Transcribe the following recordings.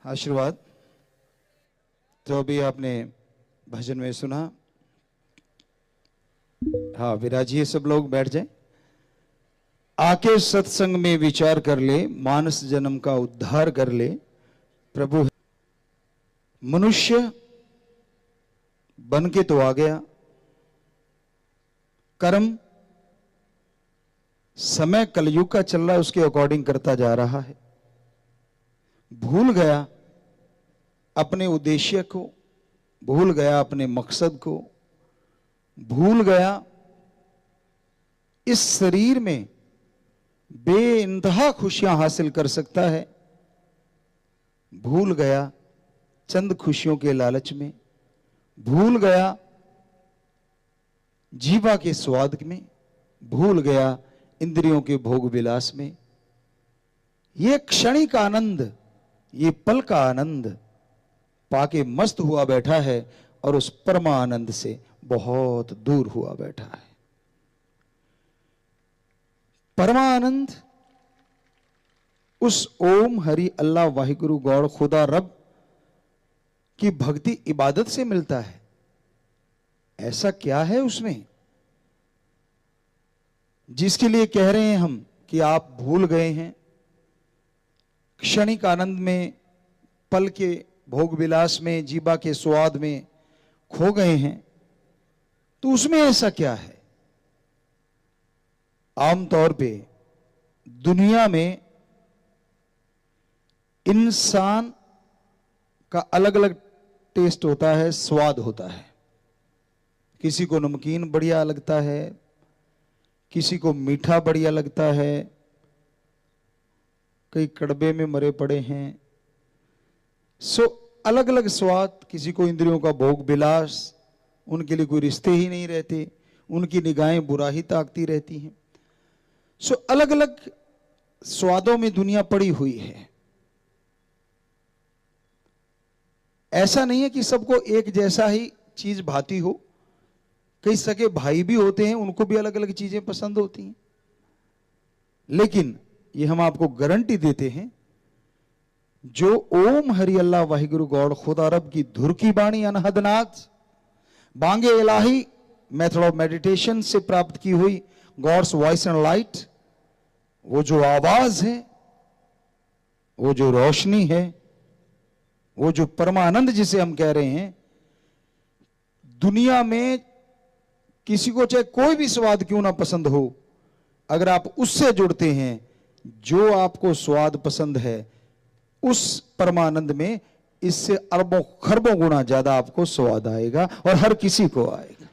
आशीर्वाद। तो अभी आपने भजन में सुना। हाँ, विराजिए, सब लोग बैठ जाएं। आके सत्संग में विचार कर ले, मानस जन्म का उद्धार कर ले। प्रभु मनुष्य बन के तो आ गया, कर्म समय कलयुग का चल रहा है, उसके अकॉर्डिंग करता जा रहा है। भूल गया अपने उद्देश्य को, भूल गया अपने मकसद को, भूल गया इस शरीर में बेइंतहा खुशियां हासिल कर सकता है, भूल गया चंद खुशियों के लालच में, भूल गया जीवा के स्वाद में, भूल गया इंद्रियों के भोग विलास में। ये क्षणिक आनंद, ये पल का आनंद पाके मस्त हुआ बैठा है और उस परमानंद से बहुत दूर हुआ बैठा है। परमानंद उस ओम हरि अल्लाह वाहिगुरु गौड़ खुदा रब की भक्ति इबादत से मिलता है। ऐसा क्या है उसमें जिसके लिए कह रहे हैं हम कि आप भूल गए हैं, क्षणिक आनंद में, पल के भोग विलास में, जीवा के स्वाद में खो गए हैं। तो उसमें ऐसा क्या है? आमतौर पे दुनिया में इंसान का अलग अलग टेस्ट होता है, स्वाद होता है। किसी को नमकीन बढ़िया लगता है, किसी को मीठा बढ़िया लगता है, कई कड़बे में मरे पड़े हैं। सो अलग अलग स्वाद, किसी को इंद्रियों का भोग विलास, उनके लिए कोई रिश्ते ही नहीं रहते, उनकी निगाहें बुरा ही ताकती रहती हैं। सो अलग अलग स्वादों में दुनिया पड़ी हुई है। ऐसा नहीं है कि सबको एक जैसा ही चीज भाती हो। कई सगे भाई भी होते हैं, उनको भी अलग अलग चीजें पसंद होती हैं। लेकिन ये हम आपको गारंटी देते हैं, जो ओम हरि अल्लाह वाहिगुरु गौड़ खुदा रब की धुर की बाणी अनहदनाथ बांगे इलाही मेथड ऑफ मेडिटेशन से प्राप्त की हुई गॉड्स वॉइस एंड लाइट, वो जो आवाज है, वो जो रोशनी है, वो जो परमानंद जिसे हम कह रहे हैं, दुनिया में किसी को चाहे कोई भी स्वाद क्यों ना पसंद हो, अगर आप उससे जुड़ते हैं, जो आपको स्वाद पसंद है, उस परमानंद में इससे अरबों खरबों गुना ज्यादा आपको स्वाद आएगा और हर किसी को आएगा।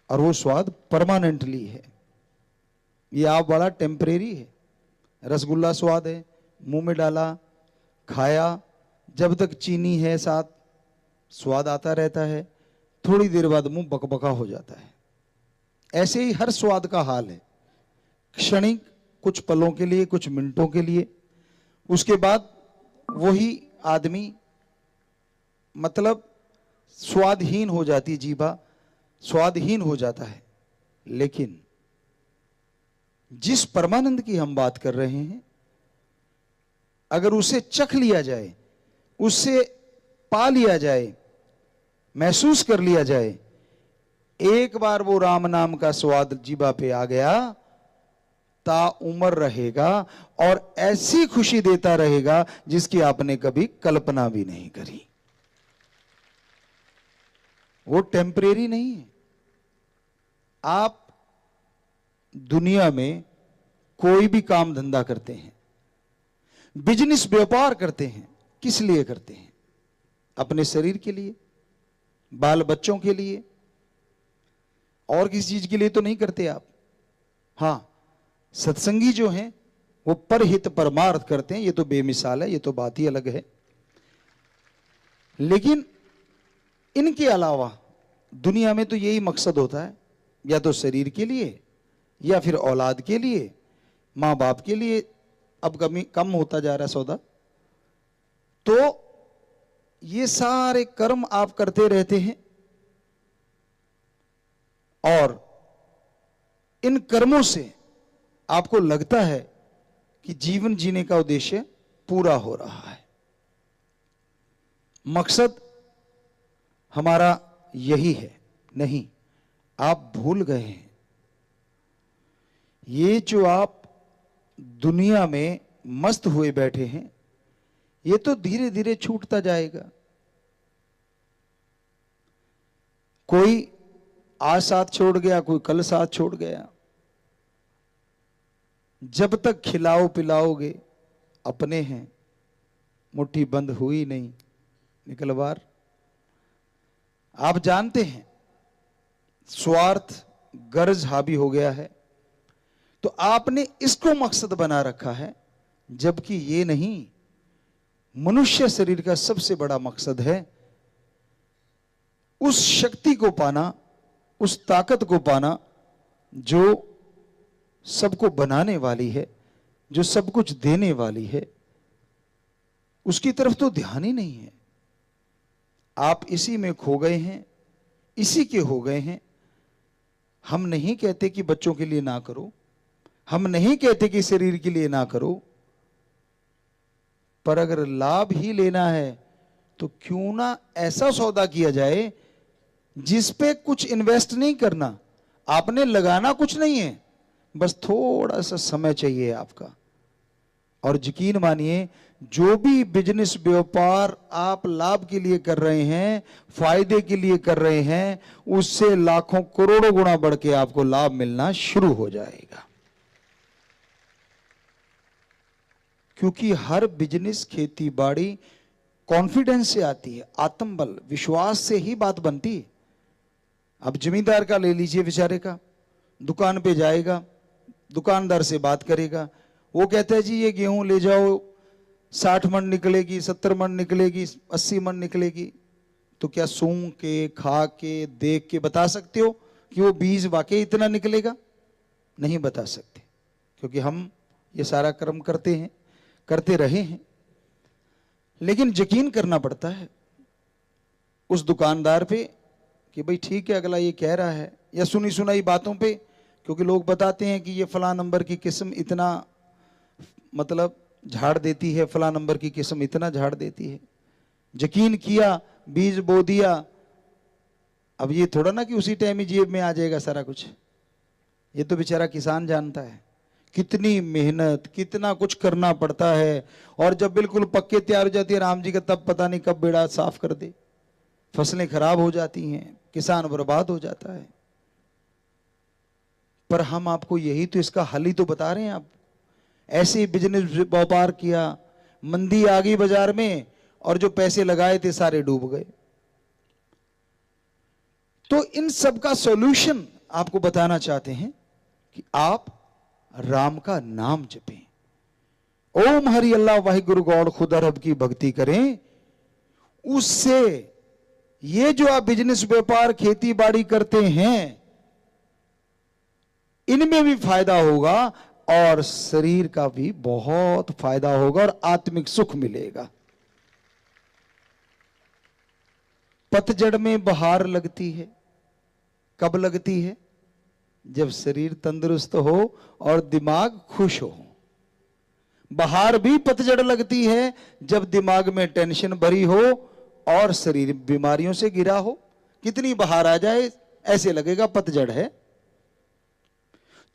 और वो स्वाद परमानेंटली है। ये आप वाला टेम्परेरी है। रसगुल्ला स्वाद है, मुंह में डाला, खाया, जब तक चीनी है साथ, स्वाद आता रहता है, थोड़ी देर बाद मुंह बकबका हो जाता है। ऐसे ही हर स्वाद का हाल है, क्षणिक, कुछ पलों के लिए, कुछ मिनटों के लिए। उसके बाद वही आदमी मतलब स्वादहीन हो जाती, जीवा स्वादहीन हो जाता है। लेकिन जिस परमानंद की हम बात कर रहे हैं, अगर उसे चख लिया जाए, उससे पा लिया जाए, महसूस कर लिया जाए, एक बार वो राम नाम का स्वाद जीवा पे आ गया, ता उम्र रहेगा और ऐसी खुशी देता रहेगा जिसकी आपने कभी कल्पना भी नहीं करी। वो टेम्परेरी नहीं है। आप दुनिया में कोई भी काम धंधा करते हैं, बिजनेस व्यापार करते हैं, किस लिए करते हैं? अपने शरीर के लिए, बाल बच्चों के लिए, और किसी चीज के लिए तो नहीं करते आप। हां, सत्संगी जो हैं वो परहित परमार्थ करते हैं, ये तो बेमिसाल है, ये तो बात ही अलग है। लेकिन इनके अलावा दुनिया में तो यही मकसद होता है, या तो शरीर के लिए, या फिर औलाद के लिए, मां बाप के लिए। अब कम होता जा रहा है सौदा। तो ये सारे कर्म आप करते रहते हैं और इन कर्मों से आपको लगता है कि जीवन जीने का उद्देश्य पूरा हो रहा है। मकसद हमारा यही है? नहीं, आप भूल गए हैं। ये जो आप दुनिया में मस्त हुए बैठे हैं, ये तो धीरे धीरे छूटता जाएगा। कोई आज साथ छोड़ गया, कोई कल साथ छोड़ गया। जब तक खिलाओ पिलाओगे अपने हैं, मुट्ठी बंद हुई नहीं निकल बार। आप जानते हैं स्वार्थ गर्ज हावी हो गया है, तो आपने इसको मकसद बना रखा है, जबकि ये नहीं। मनुष्य शरीर का सबसे बड़ा मकसद है उस शक्ति को पाना, उस ताकत को पाना जो सबको बनाने वाली है, जो सब कुछ देने वाली है। उसकी तरफ तो ध्यान ही नहीं है। आप इसी में खो गए हैं, इसी के हो गए हैं। हम नहीं कहते कि बच्चों के लिए ना करो, हम नहीं कहते कि शरीर के लिए ना करो, पर अगर लाभ ही लेना है तो क्यों ना ऐसा सौदा किया जाए जिस पे कुछ इन्वेस्ट नहीं करना, आपने लगाना कुछ नहीं है, बस थोड़ा सा समय चाहिए आपका। और यकीन मानिए, जो भी बिजनेस व्यापार आप लाभ के लिए कर रहे हैं, फायदे के लिए कर रहे हैं, उससे लाखों करोड़ों गुना बढ़ के आपको लाभ मिलना शुरू हो जाएगा। क्योंकि हर बिजनेस, खेती बाड़ी कॉन्फिडेंस से आती है, आत्मबल, विश्वास से ही बात बनती है। अब जमींदार का ले लीजिए, बेचारे का दुकान पे जाएगा, दुकानदार से बात करेगा, वो कहता है जी ये गेहूं ले जाओ, 60 मन निकलेगी, 70 मन निकलेगी, 80 मन निकलेगी। तो क्या सूंघ के, खा के, देख के बता सकते हो कि वो बीज वाकई इतना निकलेगा? नहीं बता सकते, क्योंकि हम ये सारा कर्म करते हैं, करते रहे हैं। लेकिन यकीन करना पड़ता है उस दुकानदार पे कि भाई ठीक है, अगला ये कह रहा है, या सुनी सुनाई बातों पे, क्योंकि लोग बताते हैं कि ये फला नंबर की किस्म इतना मतलब झाड़ देती है, फला नंबर की किस्म इतना झाड़ देती है। यकीन किया, बीज बो दिया। अब ये थोड़ा ना कि उसी टाइम ही जेब में आ जाएगा सारा कुछ। ये तो बेचारा किसान जानता है कितनी मेहनत, कितना कुछ करना पड़ता है। और जब बिल्कुल पक्के तैयार हो जाती है राम जी का, तब पता नहीं कब बेड़ा साफ कर दे, फसलें खराब हो जाती हैं, किसान बर्बाद हो जाता है। पर हम आपको यही तो इसका हल ही तो बता रहे हैं। आप ऐसे बिजनेस व्यापार किया, मंदी आ गई बाजार में, और जो पैसे लगाए थे सारे डूब गए। तो इन सब का सॉल्यूशन आपको बताना चाहते हैं कि आप राम का नाम जपें, ओम हरि अल्लाह वाहिगुरु गौड़ खुदा रब की भक्ति करें। उससे ये जो आप बिजनेस व्यापार खेती बाड़ी करते हैं, इनमें भी फायदा होगा और शरीर का भी बहुत फायदा होगा और आत्मिक सुख मिलेगा। पतझड़ में बहार लगती है, कब लगती है? जब शरीर तंदुरुस्त हो और दिमाग खुश हो। बहार भी पतझड़ लगती है जब दिमाग में टेंशन भरी हो और शरीर बीमारियों से घिरा हो। कितनी बहार आ जाए ऐसे लगेगा पतझड़ है।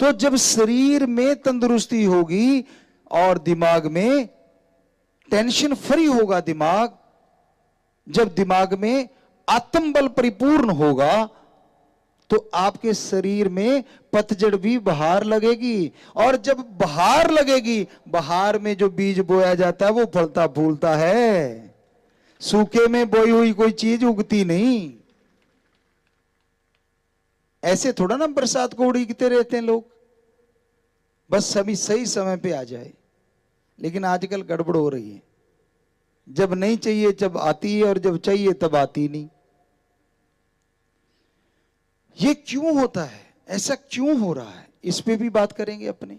तो जब शरीर में तंदुरुस्ती होगी और दिमाग में टेंशन फ्री होगा दिमाग, जब दिमाग में आत्मबल परिपूर्ण होगा, तो आपके शरीर में पतझड़ भी बहार लगेगी। और जब बहार लगेगी, बहार में जो बीज बोया जाता है वो फलता फूलता है। सूखे में बोई हुई कोई चीज उगती नहीं। ऐसे थोड़ा ना बरसात को उड़ीकते रहते हैं लोग, बस सभी सही समय पे आ जाए। लेकिन आजकल गड़बड़ हो रही है, जब नहीं चाहिए जब आती है और जब चाहिए तब आती नहीं। ये क्यों होता है, ऐसा क्यों हो रहा है, इस पे भी बात करेंगे अपने।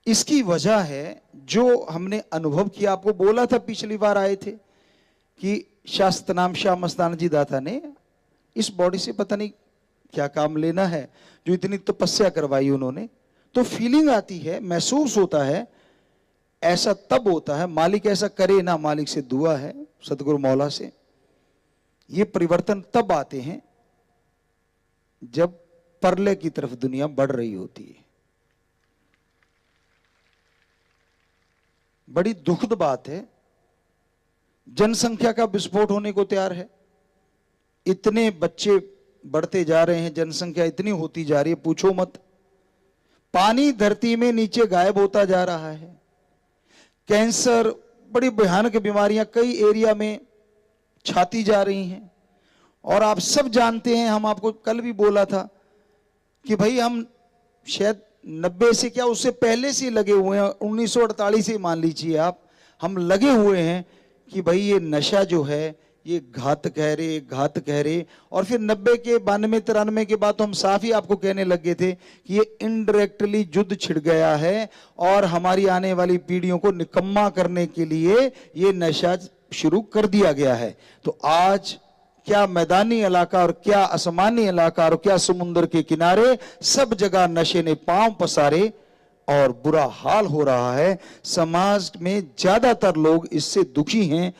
इसकी वजह है जो हमने अनुभव किया। आपको बोला था पिछली बार आए थे कि शास्त्रनाम शाह मस्ताना जी दाता ने इस बॉडी से पता नहीं क्या काम लेना है, जो इतनी तपस्या करवाई उन्होंने। तो फीलिंग आती है, महसूस होता है ऐसा तब होता है, मालिक ऐसा करे ना, मालिक से दुआ है सतगुरु मौला से, ये परिवर्तन तब आते हैं जब परले की तरफ दुनिया बढ़ रही होती है। बड़ी दुखद बात है, जनसंख्या का विस्फोट होने को तैयार है। इतने बच्चे बढ़ते जा रहे हैं, जनसंख्या इतनी होती जा रही है, पूछो मत। पानी धरती में नीचे गायब होता जा रहा है। कैंसर, बड़ी भयानक बीमारियां कई एरिया में छाती जा रही हैं। और आप सब जानते हैं, हम आपको कल भी बोला था कि भाई हम शायद 90 से क्या उससे पहले से लगे हुए हैं, 1948 से मान लीजिए आप, हम लगे हुए हैं कि भाई ये नशा जो है ये घातक है रे, घातक है रे। और फिर 90 के 92 93 के बाद तो हम साफ ही आपको कहने लगे थे कि ये इनडायरेक्टली युद्ध छिड़ गया है और हमारी आने वाली पीढ़ियों को निकम्मा करने के लिए ये नशा शुरू कर दिया गया है। तो आज क्या मैदानी इलाका और क्या आसमानी इलाका और क्या समुद्र के किनारे, सब जगह नशे ने पांव पसारे और बुरा हाल हो रहा है। समाज में ज्यादातर लोग इससे दुखी हैं,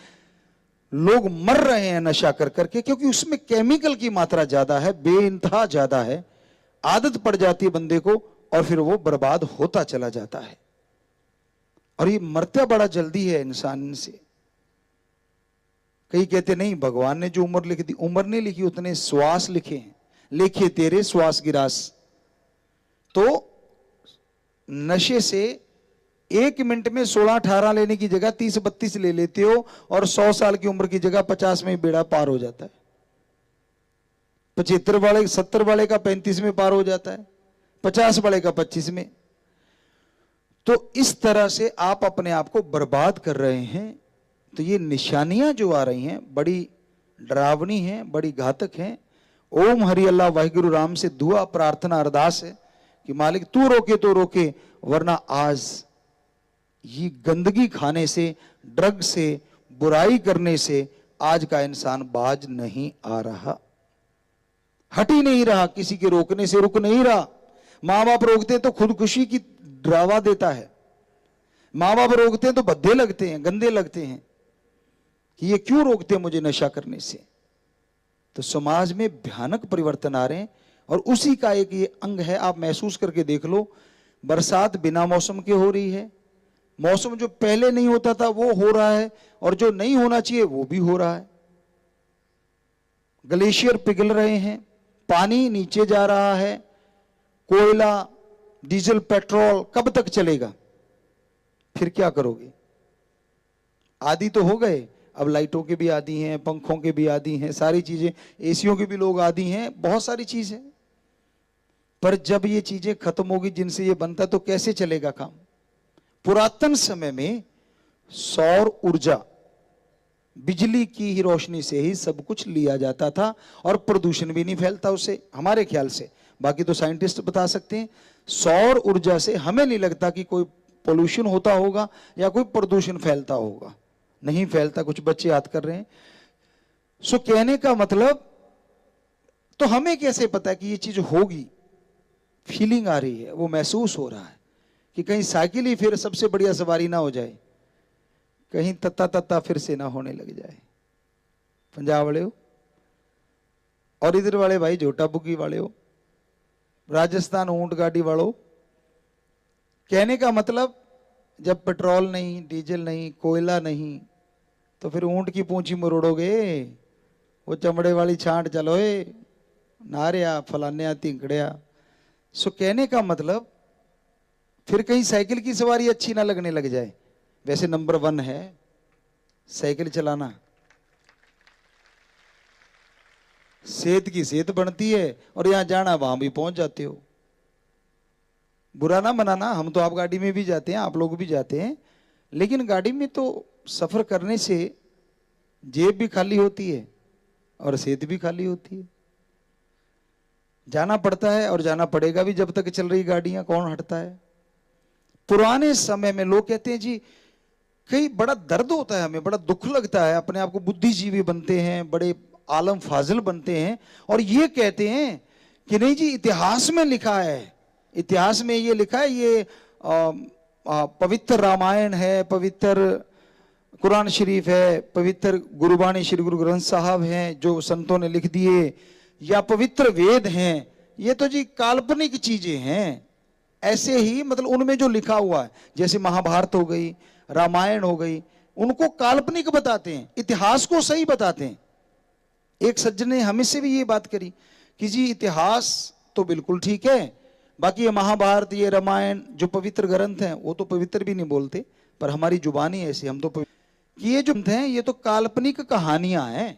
लोग मर रहे हैं नशा कर करके, क्योंकि उसमें केमिकल की मात्रा ज्यादा है, बेइंतहा ज्यादा है। आदत पड़ जाती है बंदे को और फिर वो बर्बाद होता चला जाता है। और ये मरता बड़ा जल्दी है इंसान से। कई कहते नहीं, भगवान ने जो उम्र लिख दी, उम्र नहीं लिखी, उतने श्वास लिखे हैं, लिखे तेरे श्वास गिरास। तो नशे से 1 मिनट में 16-18 लेने की जगह 30-32 ले लेते हो और 100 साल की उम्र की जगह 50 में बेड़ा पार हो जाता है। 75 वाले 70 वाले का 35 में पार हो जाता है, 50 वाले का 25 में। तो इस तरह से आप अपने आप को बर्बाद कर रहे हैं। तो ये निशानियां जो आ रही हैं बड़ी डरावनी हैं, बड़ी घातक हैं। ओम हरि अल्लाह वाहिगुरु राम से दुआ प्रार्थना अरदास है कि मालिक तू रोके तो रोके, वरना आज ये गंदगी खाने से, ड्रग से, बुराई करने से आज का इंसान बाज नहीं आ रहा, हट ही नहीं रहा, किसी के रोकने से रुक नहीं रहा। माँ बाप रोकते तो खुदकुशी की ड्रावा देता है, माँ बाप रोकते हैं तो भद्दे लगते हैं, गंदे लगते हैं कि ये क्यों रोकते हैं मुझे नशा करने से। तो समाज में भयानक परिवर्तन आ रहे हैं और उसी का एक ये अंग है। आप महसूस करके देख लो, बरसात बिना मौसम के हो रही है, मौसम जो पहले नहीं होता था वो हो रहा है और जो नहीं होना चाहिए वो भी हो रहा है। ग्लेशियर पिघल रहे हैं, पानी नीचे जा रहा है, कोयला, डीजल, पेट्रोल कब तक चलेगा? फिर क्या करोगे? आदी तो हो गए, अब लाइटों के भी आदी हैं, पंखों के भी आदी हैं, सारी चीजें, एसियों के भी लोग आदी हैं, बहुत सारी चीजें। पर जब ये चीजें खत्म होगी जिनसे ये बनता, तो कैसे चलेगा काम? पुरातन समय में सौर ऊर्जा, बिजली की ही रोशनी से ही सब कुछ लिया जाता था और प्रदूषण भी नहीं फैलता उससे, हमारे ख्याल से। बाकी तो साइंटिस्ट बता सकते हैं। सौर ऊर्जा से हमें नहीं लगता कि कोई पोल्यूशन होता होगा या कोई प्रदूषण फैलता होगा, नहीं फैलता। कुछ बच्चे याद कर रहे हैं। सो कहने का मतलब, तो हमें कैसे पता है कि ये चीज होगी? फीलिंग आ रही है, वो महसूस हो रहा है कि कहीं साइकिल ही फिर सबसे बढ़िया सवारी ना हो जाए, कहीं तत्ता तत्ता फिर से ना होने लग जाए। पंजाब वाले हो और इधर वाले भाई झोटा बुग्गी वाले हो, राजस्थान ऊंट गाड़ी वालों। कहने का मतलब, जब पेट्रोल नहीं, डीजल नहीं, कोयला नहीं, तो फिर ऊंट की पूंछी मरोड़ोगे, वो चमड़े वाली छांट चलोए, नारिया फलान्या तिंकड़िया। सो कहने का मतलब, फिर कहीं साइकिल की सवारी अच्छी ना लगने लग जाए। वैसे नंबर 1 है साइकिल चलाना, सेहत की सेहत बनती है और यहां जाना वहां भी पहुंच जाते हो। बुरा ना मनाना, हम तो आप गाड़ी में भी जाते हैं, आप लोग भी जाते हैं, लेकिन गाड़ी में तो सफर करने से जेब भी खाली होती है और सेहत भी खाली होती है। जाना पड़ता है और जाना पड़ेगा भी, जब तक चल रही गाड़ियां, कौन हटता है? पुराने समय में लोग कहते हैं जी, कई बड़ा दर्द होता है, हमें बड़ा दुख लगता है, अपने आप को बुद्धिजीवी बनते हैं, बड़े आलम फाजिल बनते हैं और ये कहते हैं कि नहीं जी, इतिहास में लिखा है, इतिहास में ये लिखा है, ये पवित्र रामायण है, पवित्र कुरान शरीफ है, पवित्र गुरुबाणी श्री गुरु ग्रंथ साहब हैं जो संतों ने लिख दिए, या पवित्र वेद हैं, ये तो जी काल्पनिक चीजें हैं। ऐसे ही मतलब उनमें जो लिखा हुआ है, जैसे महाभारत हो गई, रामायण हो गई, उनको काल्पनिक बताते हैं, इतिहास को सही बताते हैं। एक सज्जन ने हमें से भी ये बात करी कि जी इतिहास तो बिल्कुल ठीक है, बाकी ये महाभारत, ये रामायण जो पवित्र ग्रंथ हैं वो तो पवित्र भी नहीं बोलते, पर हमारी जुबानी ऐसी, हम तो कि ये जो हैं ये तो काल्पनिक कहानियां हैं।